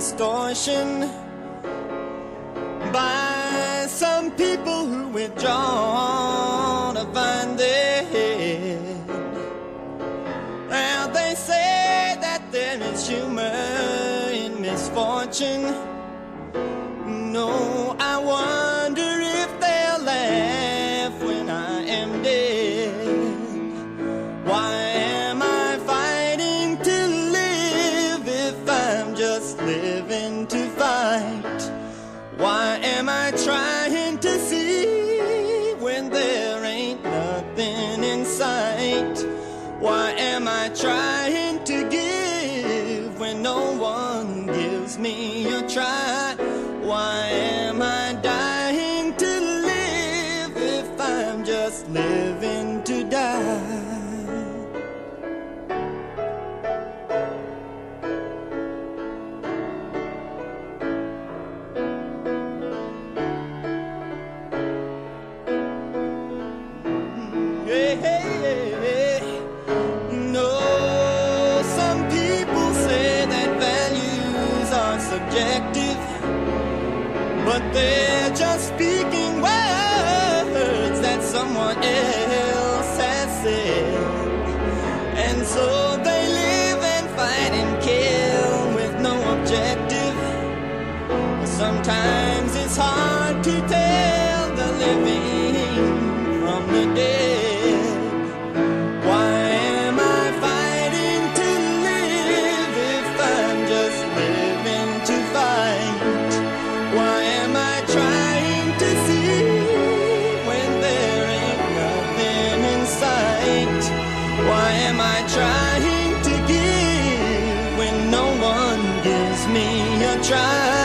distortion by some people who withdraw to find their head. Now they say that there is humor in misfortune. No, I wonder if they'll laugh when I am dead. Why am I fighting to live if I'm just living to fight? Why am I trying to see when there ain't nothing in sight? Why am I trying to give when no one gives me a try? Why am I dying to live if I'm just living to die? No, some people say that values are subjective, but they're just speaking words that someone else has said. And so they live and fight and kill with no objective. Sometimes it's hard to tell the living from the dead. Why am I fighting to live if I'm just living to fight? Why am I trying to see when there ain't nothing in sight? Why am I trying to give when no one gives me a try?